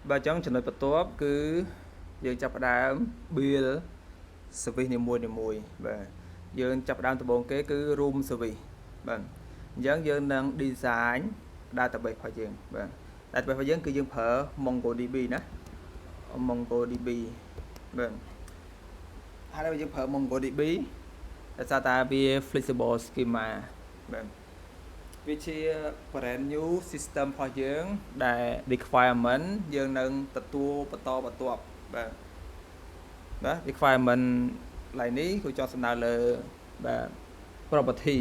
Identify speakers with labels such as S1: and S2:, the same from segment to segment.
S1: bà chẳngចំណុចបន្ទាប់គឺយើងចាប់ផ្ដើម build service នីមួយៗបាទយើងចាប់ផ្ដើមដំបូងគេគឺ room service បាទអញ្ចឹងយើងនឹង design database របស់យើងបាទ database របស់យើងគឺយើងប្រើ MongoDB ណា MongoDB បាទហើយដល់យើងប្រើ MongoDB ដោយសារតែវា flexible schema បាទវាជា brand new system របស់យើងដែល requirement យើងនឹងទទួលបន្តបន្ទាប់បាទបាទ requirement ឡើយនេះគឺចង់សំដៅលើបាទ property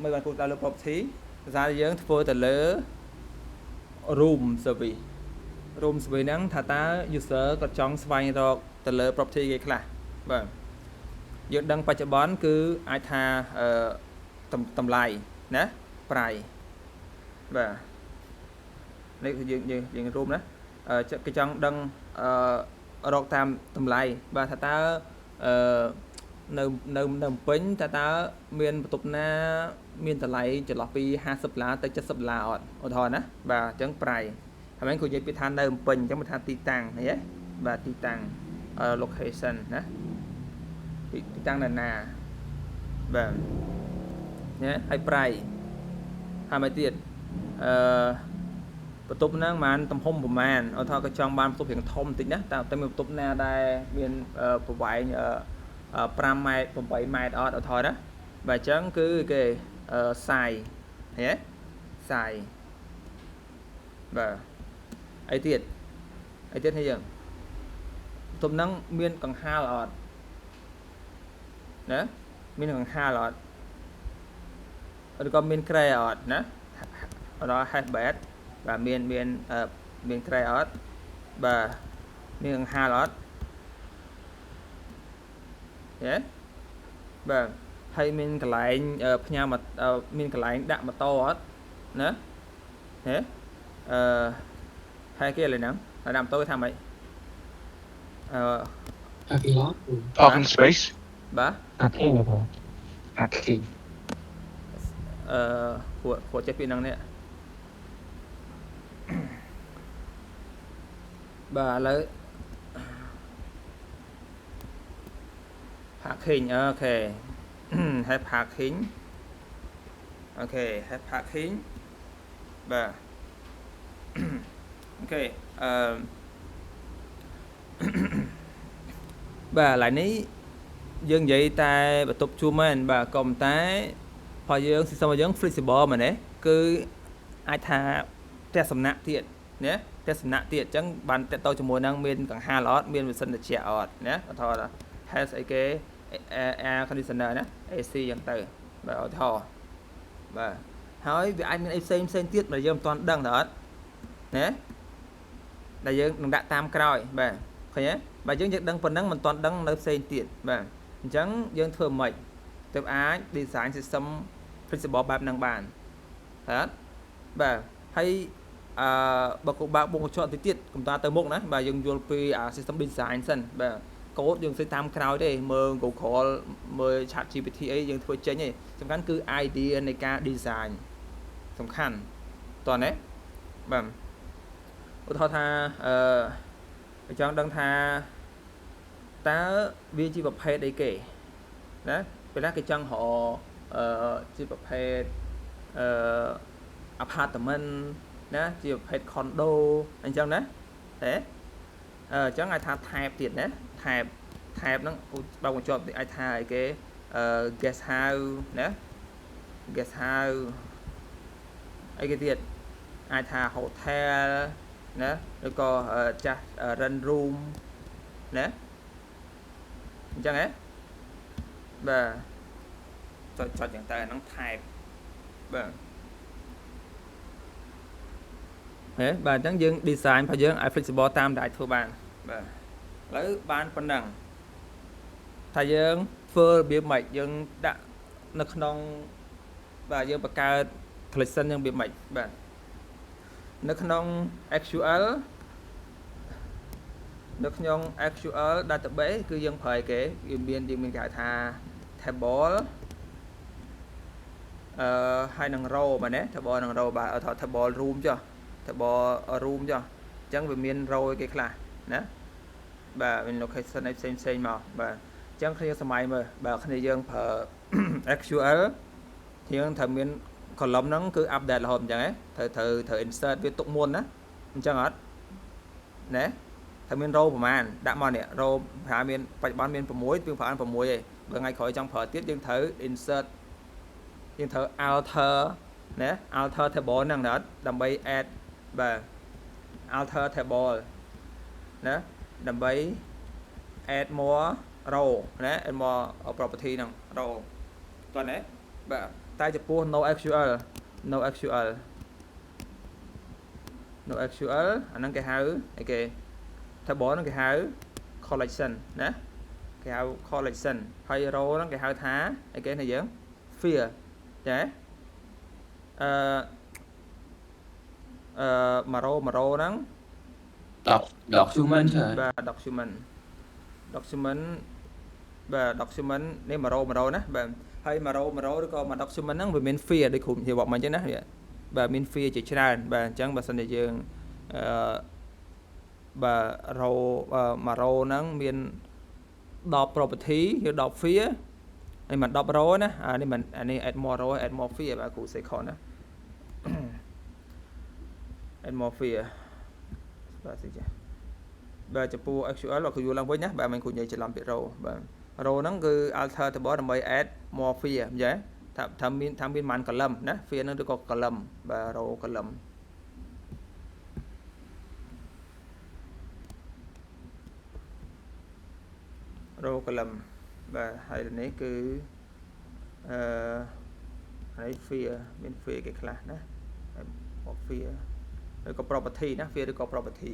S1: មិនបានគូដៅលើ property ដោយសារយើងធ្វើទៅលើ room service ហ្នឹងថាតើ user គាត់ចង់ស្វែងរកទៅលើ property គេខ្លះបាទយើងដឹងបច្ចុប្បន្នគឺអាចថាតម្លៃណា price បាទនេះគឺយើងរួមណាគេចង់ដឹងរកតាមតម្លៃបាទថាតើនៅពេញតើមានបន្ទប់ណាមានតម្លៃចន្លោះពី$50ទៅ$70អត់ឧទាហរណ៍ណាបាទអញ្ចឹង price ហើយមិនគួរនិយាយពីថានៅពេញអញ្ចឹងមិនថាទីតាំងឃើញទេបាទទីតាំង location ណាទីតាំងណាបាទណាហើយ price ហើយមកទៀតបន្ទប់ហ្នឹងបានទំហំប្រមាណឧទាហរណ៍ក៏ចង់បានបន្ទប់រាងធំបន្តិចណាតែមានបន្ទប់ណាដែលមានប្រវែង5ម៉ែត្រ8ម៉ែត្រអត់ឧទាហរណ៍ណាបាទអញ្ចឹងគឺគេ size ហ៎ size បាទអីទៀតហើយយើងបន្ទប់ហ្នឹងមានកង្ហារអត់ណាមានកង្ហារអត់ឬក៏មានក្រែអត់ណាដល់ hatchback បាទមានក្រែអត់បាទមានកង្ហារអត់ហ៎បាទហើយមានកន្លែងផ្ញើមានកន្លែងដាក់ម៉ូតូអត់ណាហ៎ហើយគេឥឡូវហ្នឹងដាក់ម៉ូតូគេថាម៉េច
S2: parking lot
S3: parking space
S1: បាទ
S2: parking បង parking
S1: ព្រោះចេះពីហ្នឹងនេះបាទឥឡូវ parking អូខេ have parking អូខេ have parking បាទអូខេបាទឥឡូវនេះយើងនិយាយតែបន្ទប់ជួលមែនបាទក៏ប៉ុន្តែព្រោះយើង system របស់យើង flexible មែនទេគឺអាចថាផ្ទះសំណាក់ទៀតណាផ្ទះសំណាក់ទៀតអញ្ចឹងបានតទៅជាមួយនឹងមានកង្ហារអត់មានម៉ាស៊ីនត្រជាក់អត់ណាឧទាហរណ៍ has អីគេ air conditioner ណា AC អញ្ចឹងទៅបាទឧទាហរណ៍បាទហើយវាអាចមានអីផ្សេងទៀតដែលយើងមិនទាន់ដឹងតើអត់ណាដែលយើងនឹងដាក់តាមក្រោយបាទឃើញទេបាទយើងដឹងប៉ុណ្ណឹងមិនទាន់ដឹងនៅផ្សេងទៀតបាទអញ្ចឹងយើងធ្វើម៉េចទើបអាច design system flexible បែបហ្នឹងបានតើបាទហើយបើកបើបងកញ្ចក់ទៀតកុំតាទៅមុខណាបាទយើងយល់ពី system design សិនបាទកូដយើងស្អីតាមក្រោយទេមើល Google មើល ChatGPT អីយើងធ្វើចេញទេសំខាន់គឺ idea នៃការ design សំខាន់តោះណាបាទឧទាហរណ៍ថាចង់ដឹងថាតើវាជាប្រភេទអីគេណាពេលណាគេចង់រកជាប្រភេទapartment ណាជាប្រភេទ condo អញ្ចឹងណាទេអញ្ចឹងអាចថា type ទៀតណា type ហ្នឹងបើកញ្ចប់អាចថាអីគេguest house ណា guest house អីគេទៀតអាចថា hotel ណាឬក៏ចាស់ rent room ណាអញ្ចឹងហ៎បាទចុចយ៉ាងទៅអាហ្នឹង type បាទហេបាទអញ្ចឹងយើង design របស់យើងឲ្យ flexible តាមដែលអាចធ្វើបានបាទឥឡូវបានប៉ុណ្ណឹងថាយើងធ្វើរបៀបម៉េចយើងដាក់នៅក្នុងបាទយើងបង្កើត collection យើងរបៀបម៉េចបាទនៅក្នុង SQL នៅក្នុង SQL database គឺយើងប្រើអីគេយើងមានគេហៅថា table ហើយនឹង row បាទណា table នឹង row បាទ table room ចុះ table room ចុះអញ្ចឹងវាមាន row គេខ្លះណាបាទមាន location ឯផ្សេងមកបាទអញ្ចឹងគ្នាសម័យមើលបាទគ្នាយើងប្រើ SQL យើងត្រូវមាន column ហ្នឹងគឺ update រហូតអញ្ចឹងត្រូវ insert វាទុកមុនណាអញ្ចឹងអត់ណាត្រូវមាន row ប្រហែលដាក់មកនេះ row ប្រើមានបច្ចុប្បន្នមាន6យើងប្រើ6ឯងបើថ្ងៃក្រោយចង់ប្រើទៀតយើងត្រូវ insert យើងត្រូវ alter ណា alter table ហ្នឹងណាដើម្បី add បាទ alter table ណាដើម្បី add more row ណា add more property ហ្នឹង row តោះណាបាទតែចំពោះ no SQL អាហ្នឹងគេហៅអីគេ table ហ្នឹងគេហៅ collection ណាគេហៅ collection ហើយ row ហ្នឹងគេហៅថាអីគេណាយើង field ចាមួយ row ហ្នឹង
S2: document
S1: បាទ document បាទ document នេះមួយ row ណាបាទហើយមួយ row ឬក៏មួយ document ហ្នឹងវាមាន field ដូចគ្រូនិយាយបកមកអញ្ចឹងណាបាទមាន field ជាច្រើនបាទអញ្ចឹងបើសិនជាយើងបាទ row មួយ row ហ្នឹងមាន10 property ឬ10 field នេះមិន10 row ណាអានេះ add more row add more field បាទគ្រូសេខនណា add more field បាទស្អីចាបាទចំពោះ SQL លោកគ្រូយល់ឡើងវិញណាបាទមិនគ្រូនិយាយច្រឡំពាក្យ row បាទ row ហ្នឹងគឺ alter table ដើម្បី add more field អញ្ចឹងថាមានប៉ុន្មាន column ណា field ហ្នឹងឬក៏ column បាទ row column row column បាទហើយនេះគឺហើយ field មាន field គេខ្លះណា field ឬក៏ property ណា field ឬក៏ property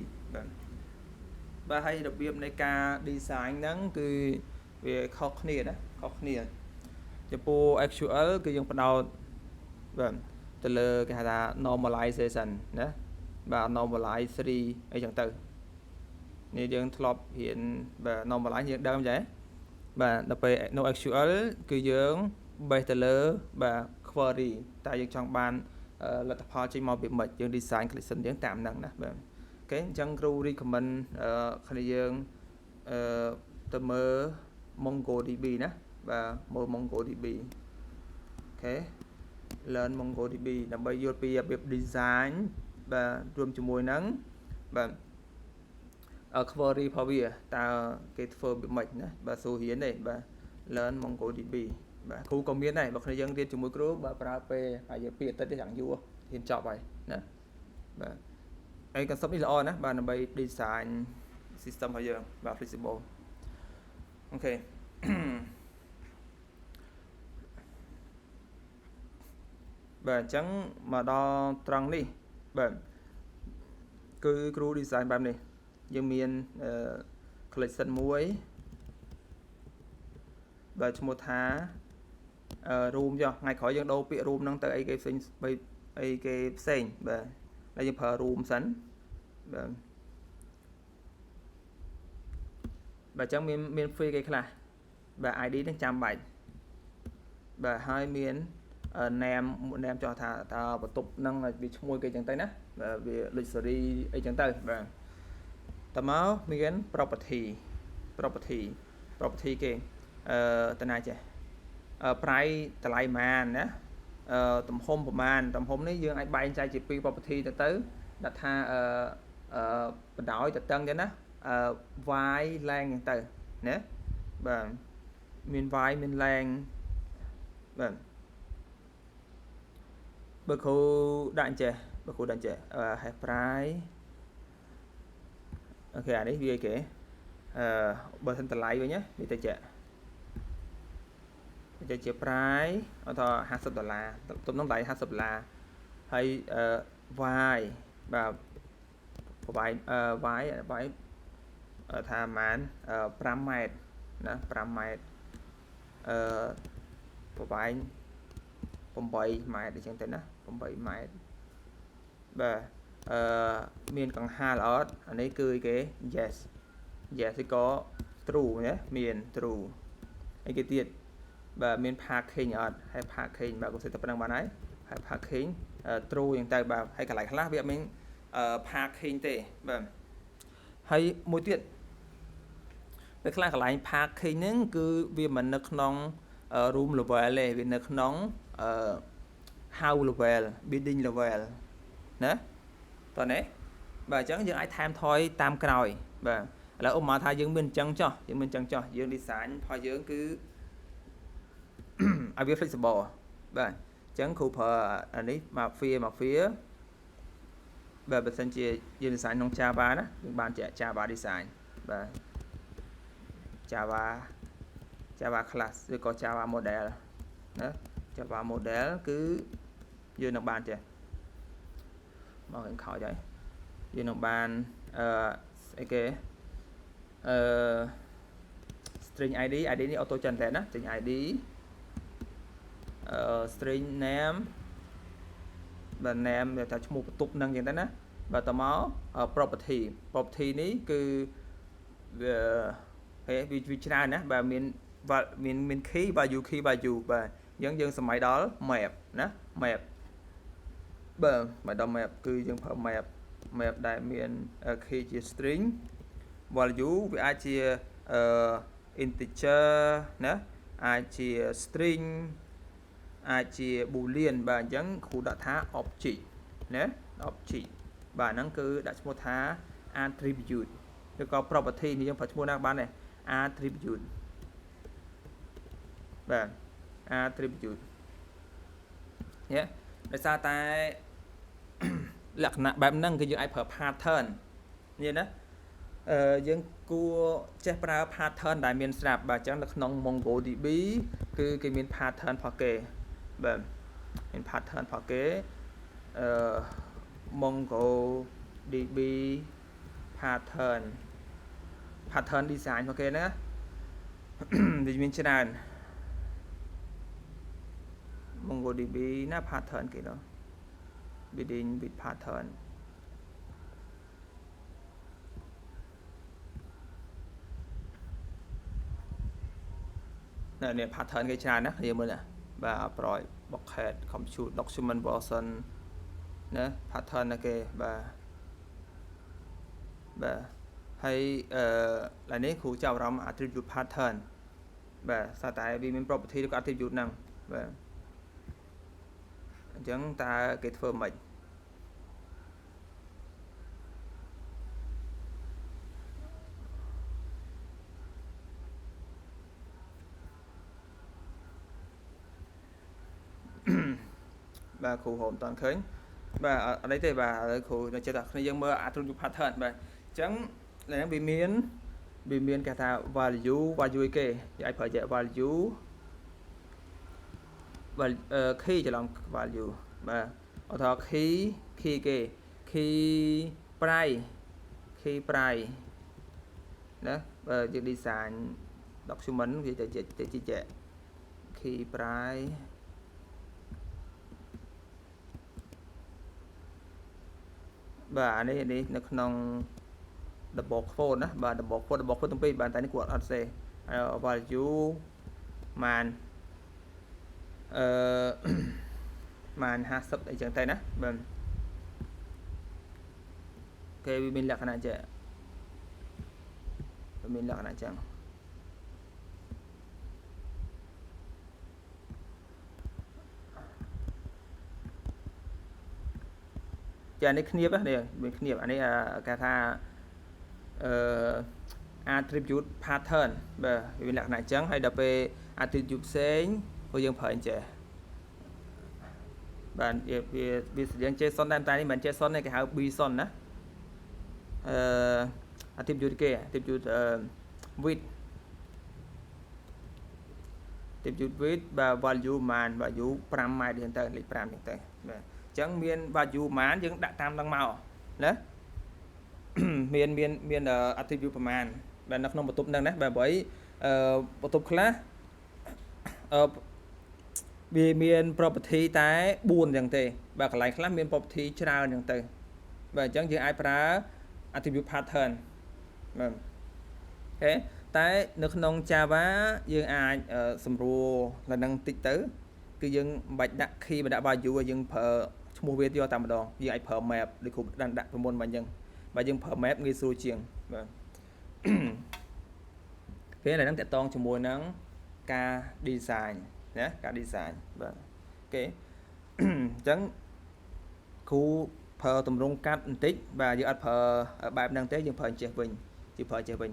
S1: បាទហើយរបៀបនៃការ design ហ្នឹងគឺវាខុសគ្នាណាខុសគ្នាចំពោះ SQL គឺយើងផ្ដោតបាទទៅលើគេហៅថា normalization ណាបាទ normalize 3អីចឹងទៅនេះយើងធ្លាប់រៀនបាទ normalize យើងដើមចាបាទដល់ពេល no SQL គឺយើង base ទៅលើបាទ query តែយើងចង់បានលទ្ធផលចេញមកពីម៉េចយើង design collection យើងតាមហ្នឹងណាបាទអូខេអញ្ចឹងគ្រូ recommend គ្នាយើងទៅមើល MongoDB ណាបាទមើល MongoDB អូខេ learn MongoDB ដើម្បីយល់ពីរបៀប design បាទរួមជាមួយនឹងបាទ query របស់វាតើគេធ្វើពីម៉េចណាបាទសួររៀនទេបាទ learn MongoDB បាទគ្រូក៏មានដែរបើគ្នាយើងរៀនជាមួយគ្រូបាទប្រើពេលហើយយើងពីអាទិត្យទេយ៉ាងយូររៀនចប់ហើយណាបាទហើយ concept នេះល្អណាស់បាទដើម្បី design system របស់យើងបាទ flexible អូខេបាទអញ្ចឹងមកដល់ត្រង់នេះបាទគឺគ្រូ design បែបនេះយើងមានcollection មួយបាទឈ្មោះថា room ចុះថ្ងៃក្រោយយើងដូរពាក្យ room ហ្នឹងទៅអីគេផ្សេងអីគេផ្សេងបាទហើយយើងប្រើ room សិនបាទបាទអញ្ចឹងមាន free គេខ្លះបាទ ID ហ្នឹងចាំបាច់បាទហើយមាន name ចោះថាតើបន្ទប់ហ្នឹងវាឈ្មោះគេអញ្ចឹងទៅណាបាទវា luxury អីចឹងទៅបាទតមកមាន property គេតណាចេះprice តម្លៃប៉ុន្មានណាទំហំប្រមាណទំហំនេះយើងអាចបែងចែកជា2 property ទៅដាក់ថាបណ្ដោយតតឹងទេណាy length ហ្នឹងទៅណាបាទមាន y មាន length បាទបើគ្រូដាក់អញ្ចេះhave price អូខេអានេះវាគេបើសិនតម្លៃវិញណាវាទៅជា price អត់ថា$50ទំនោះតម្លៃ$50ហើយy បាទប្រវែងy ថាប្រហែល5ម៉ែត្រណា5ម៉ែត្រប្រវែង8ម៉ែត្រអញ្ចឹងទៅណា8ម៉ែត្របាទមានកង្ហារអត់អានេះគឺគេ yes ឬក៏ true ណាមាន true អីគេទៀតបាទមាន parking អត់ហើយ parking បាទគូសិតតែប៉ុណ្្នឹងបានហើយ parking true អញ្ចឹងទៅបាទហើយកន្លែងខ្លះវាអត់មាន parking ទេបាទហើយមួយទៀតពេលខ្លះកន្លែង parking ហ្នឹងគឺវាមិននៅក្នុង room level ទេវានៅក្នុង house level building level ណាតោះនេះបាទអញ្ចឹងយើងអាចថែមថយតាមក្រោយបាទឥឡូវឧបមាថាយើងមានអញ្ចឹងចោះយើង design របស់យើងគឺ ឲ្យវា flexible បាទអញ្ចឹងគ្រូប្រើអានេះ mafia បាទបើសិនជាយើង design ក្នុង Java ណាយើងបានជា Java design បាទ Java class ឬក៏ Java model ណា Java model គឺយើងនឹងបានចេះមកខាងក្រោយហើយយើងនឹងបានស្អីគេstring id នេះ auto generate ណា string id string name បាទ name វាថាឈ្មោះបន្ទប់នឹងអញ្ចឹងទៅណាបាទតមក property នេះគឺវាច្រើនណាបាទមាន key value បាទអញ្ចឹងយើងសម័យដល់ map ណា map បាទមកដល់ map គឺយើងប្រើ map ដែលមាន key ជា string value វាអាចជា integer ណាអាចជា string អាចជា boolean បាទអញ្ចឹងគ្រូដាក់ថា object ណា object បាទហ្នឹងគឺដាក់ឈ្មោះថា attribute ឬក៏ property នេះយើងប្រើឈ្មោះណាបានដែរ attribute បាទ attribute ញ៉េដោយសារតែ លក្ខណៈបែបហ្នឹងគឺយើងអាចប្រើ pattern នេះណាយើងគួរចេះប្រើ pattern ដែលមានស្រាប់បាទអញ្ចឹងនៅក្នុង MongoDB គឺគេមាន pattern របស់គេបាទមាន pattern របស់គេMongoDB pattern design របស់គេណាវាមានច្រើន MongoDB ណា pattern គេនោះ building with pattern នេះ pattern គេច្រើនណាគ្នាមើលណាបាទ approach bucket compute document version ណា pattern ណាគេបាទហើយឡើយនេះគ្រូចាប់អារម្មណ៍ attribute pattern បាទសារតែវាមាន property ឬក៏ attribute ហ្នឹងបាទអញ្ចឹងតើគេធ្វើម៉េចបាទគ្រូហៅមិនតាន់ឃើញបាទអត់អីទេបាទឥឡូវគ្រូនៅចិត្តថាគ្នាយើងមើល attribute pattern បាទអញ្ចឹងឡើយហ្នឹងវាមានគេថា value អីគេយើងអាចប្រើជា value key ច្រឡំ value បាទអត់ថា key គេ key price ណាបើយើង design document វាទៅជា key price បាទអានេះនៅក្នុង double quote ណាបាទ double quote ទាំងពីរបាទតែនេះគាត់អត់សេ value ម៉ានម៉ាន50អីចឹងទៅណាបាទគេវាមានលក្ខណៈចេះមានលក្ខណៈចឹងចានេះគ្នាបនេះមានគ្នាអានេះគេថាattribute pattern បាទវាមានលក្ខណៈចឹងហើយដល់ពេល attribute ផ្សេងក៏យើងប្រើអញ្ចេះបាទវាស្តៀង JSON តែនេះមិន JSON ទេគេហៅ BSON ណាattribute គេ attribute widthបាទ value ម៉ាន value 5 ម៉ែត្រហ្នឹងទៅលេខ5ហ្នឹងទៅបាទអញ្ចឹងមាន value ម៉ានយើងដាក់តាមនឹងមកណាមាន attribute ប្រមាណបាទនៅក្នុងបន្ទប់ហ្នឹងណាបាទបើបន្ទប់ខ្លះវាមាន property តែ4អញ្ចឹងទេបាទកន្លែងខ្លះមាន property ច្រើនអញ្ចឹងទៅបាទអញ្ចឹងយើងអាចប្រើ attribute pattern បាទអូខេតែនៅក្នុង Java យើងអាចសម្រួលដល់នឹងតិចទៅគឺយើងមិនបាច់ដាក់ key មកដាក់ value យើងប្រើ ឈ្មោះវាយកតែម្ដងយើងអាចប្រើ map ដូចគ្រូដាក់ប្រមុនមកអញ្ចឹងបើយើងប្រើ map ងាយស្រួលជាងបាទពេលហ្នឹងតកតងជាមួយនឹងការ design ណាការ design បាទអូខេអញ្ចឹងគ្រូប្រើតម្រងកាត់បន្តិចបាទយើងអត់ប្រើបែបហ្នឹងទេយើងប្រើចេះវិញយើងប្រើចេះវិញ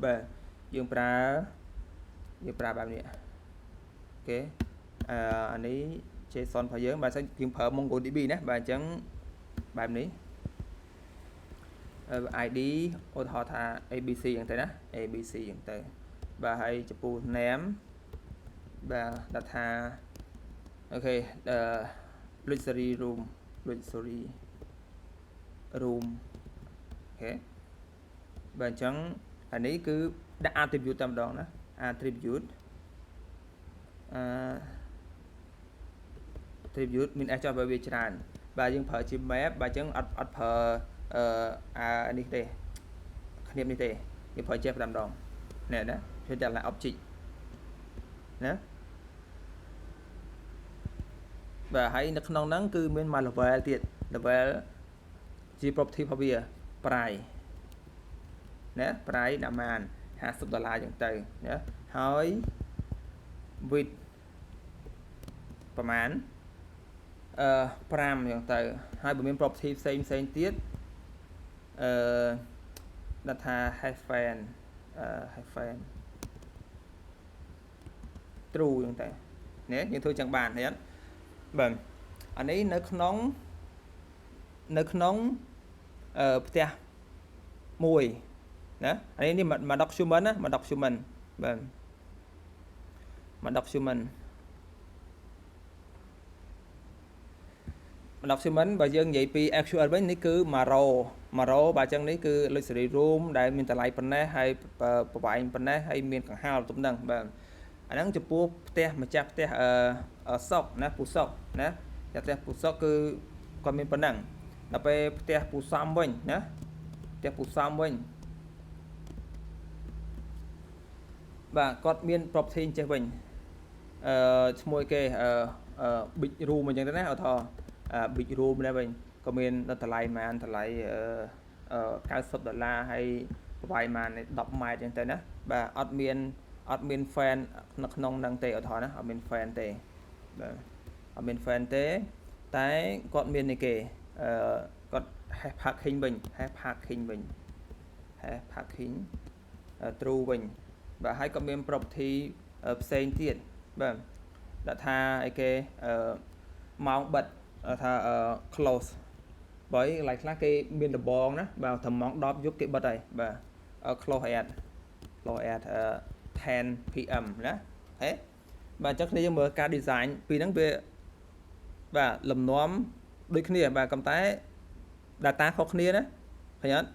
S1: បាទយើងប្រើបែបនេះអូខេអានេះ JSON របស់យើងបាទយើងប្រើ MongoDB ណាបាទអញ្ចឹងបែបនេះ ID ឧទាហរណ៍ថា ABC អញ្ចឹងទៅណា ABC អញ្ចឹងទៅបាទហើយចំពោះ name បាទដាក់ថាអូខេluxury room អូខេបាទអញ្ចឹងអានេះគឺដាក់ attribute តែម្ដងណា attribute attribute មាន S ចុះបើវាច្រើនបាទយើងប្រើជា map បាទអញ្ចឹងអត់ប្រើនេះទេគ្នានេះទេយើងប្រើចេះតែម្ដងនេះណាគឺតែlà object ណាបាទហើយនៅក្នុងហ្នឹងគឺមានមួយ level ទៀត level ជា property របស់វា price ណា price ដាក់ម៉ាន$50អញ្ចឹងទៅណាហើយ width ប្រហែល5អញ្ចឹងទៅហើយបើមាន property ផ្សេងទៀតដាក់ថា hyphen true អញ្ចឹងទៅនេះយើងធ្វើចឹងបានឃើញអត់បាទអានេះនៅក្នុងផ្ទះមួយណាអានេះមក document ណាមក document បាទមក document បើយើងនិយាយពី actual វិញនេះគឺ Maro បាទអញ្ចឹងនេះគឺ luxury room ដែលមានតម្លៃប៉ុណ្ណេះហើយប្រវែងប៉ុណ្ណេះហើយមានកង្ហារទំនឹងបាទអាហ្នឹងចំពោះផ្ទះម្ចាស់ផ្ទះសុកណាពូសុកណាផ្ទះពូសុកគឺគាត់មានប៉ុណ្ណឹងដល់ពេលផ្ទះពូសំវិញណាផ្ទះពូសំវិញបាទគាត់មាន property ចេះវិញឈ្មោះគេbig room អញ្ចឹងទៅណាឧទាហរណ៍big room ដែរវិញក៏មានតម្លៃម៉ានតម្លៃ$90ហើយប្រវែងម៉ាន10ម៉ែត្រអញ្ចឹងទៅណាបាទអត់មាន fan នៅក្នុងហ្នឹងទេឧទាហរណ៍ណាអត់មាន fan ទេបាទអត់មាន fan ទេតែគាត់មាននេះគេគាត់ hash parking វិញ hash parking true វិញបាទហើយក៏មាន property ផ្សេងទៀតបាទដាក់ថាអីគេម៉ោងបិទថា close បើកន្លែងខ្លះគេមានដំបងណាបាទត្រឹមម៉ោង10យប់គេបិទហើយបាទ close at 10 PM ណាហេបាទអញ្ចឹងគ្នាយើងមើលការ design ពីហ្នឹងវាបាទលំនាំដូចគ្នាបាទប៉ុន្តែ data ខុសគ្នាណាឃើញអត់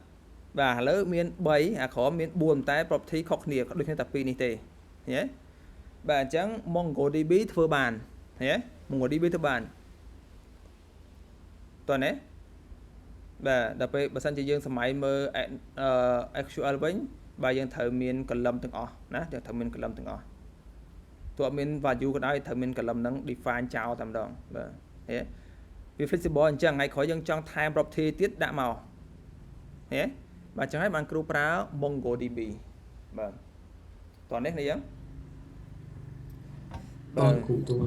S1: បាទឥឡូវមាន3អាក្រមមាន4តែ property ខុសគ្នាដូចគ្នាតែពីរនេះទេឃើញទេបាទអញ្ចឹង MongoDB ធ្វើបានឃើញទេ MongoDB ធ្វើបានតើណាបាទដល់ពេលបើសិនជាយើងសម័យមើល SQL វិញបាទយើងត្រូវមាន column ទាំងអស់ណាយើងត្រូវមាន column ទាំងអស់ទោះអត់មាន value ក៏ដោយត្រូវមាន column ហ្នឹង define ចោលតែម្ដងបាទហេវា flexible អញ្ចឹងថ្ងៃក្រោយយើងចង់ថែម property ទៀតដាក់មកហេបាទអញ្ចឹងហើយបានគ្រូប្រើ MongoDB បាទតោះនេះនេះយើង
S3: បាទគ្រូតួ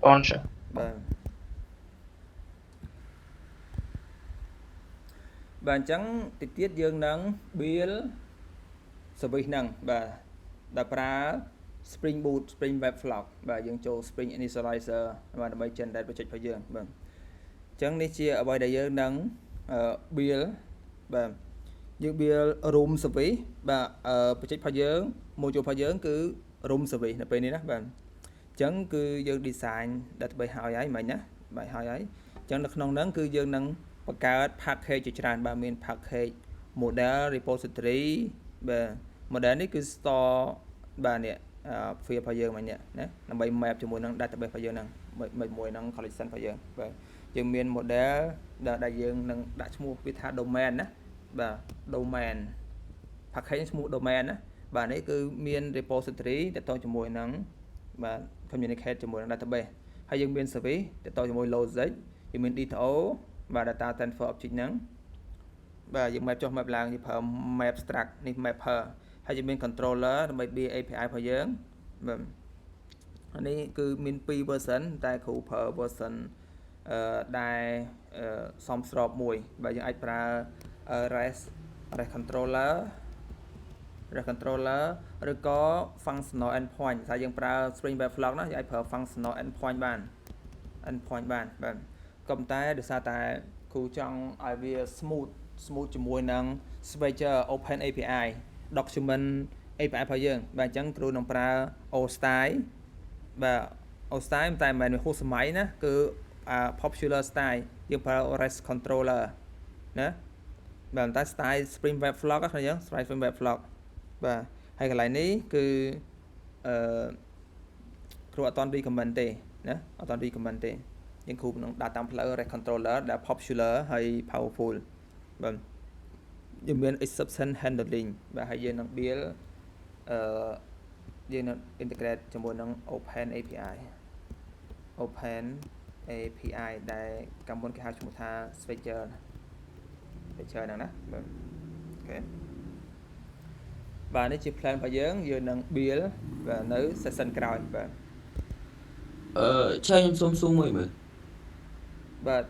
S2: អនចា
S1: បាទបាទអញ្ចឹងតិចទៀតយើងនឹង build service ហ្នឹងបាទដល់ប្រើ Spring Boot Spring Web Flow បាទយើងចូល Spring Initializer បាទដើម្បី generate project របស់យើងបាទអញ្ចឹងនេះជាអ្វីដែលយើងនឹង build បាទយើង build room service បាទproject របស់យើង module របស់យើងគឺ room service នៅពេលនេះណាបាទអញ្ចឹងគឺយើង design database ហើយមិញណាបាទហើយអញ្ចឹងនៅក្នុងហ្នឹងគឺយើងនឹងបង្កើត package ជាច្រើនបាទមាន package model repository បាទ model នេះគឺ store បាទនេះfield របស់យើងមិញនេះណាដើម្បី map ជាមួយនឹង database របស់យើងហ្នឹងមួយនឹង collection របស់យើងបាទយើងមាន model ដែលយើងនឹងដាក់ឈ្មោះវាថា domain ណាបាទ domain package ឈ្មោះ domain ណាបាទនេះគឺមាន repository តទៅជាមួយនឹងបាទ communicate ជាមួយនឹង database ហើយយើងមាន service តទៅជាមួយ logic យើងមាន DTO បាទ data transfer object ហ្នឹងបាទយើង map ចុះ map ឡើងយើងប្រើ map struct នេះ mapper ហើយយើងមាន controller ដើម្បី build API របស់យើងបាទនេះគឺមាន2 version តែគ្រូប្រើ version ដែលសមស្របមួយបាទយើងអាចប្រើ REST controller ឬក៏ functional endpoint ថាយើងប្រើ Spring Web Flow ណាយើងអាចប្រើ functional endpoint បានបាទក៏ប៉ុន្តែដោយសារតែគ្រូចង់ឲ្យវា smooth ជាមួយនឹង Swagger Open API document API របស់យើងបាទអញ្ចឹងគ្រូនឹងប្រើ O-style បាទ O-style តែមិនមែនហួសសម័យណាគឺ popular style យើងប្រើ REST controller ណាបាទតែ style Spring Web Flow ហ្នឹងយើង Spring Web Flow បាទហើយកន្លែងនេះគឺគ្រូអត់តន់ recommend ទេណាអត់តន់ recommend ទេយើងគ្រូនឹងដាក់តាមផ្លូវ REST controller ដែល popular ហើយ powerful បាទយើងមាន exception handling បាទហើយយើងនឹង build យើងនឹង integrate ជាមួយនឹង Open API ដែលកម្មមុនគេហៅឈ្មោះថា Swagger ហ្នឹងណាបាទអូខេបាទនេះជា plan របស់យើងនឹង build បាទនៅ session ក្រោយបាទ
S2: ឆាខ្ញុំសុំមួយមើល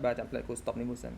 S1: បាទ template គូ stop នេះមួយសិន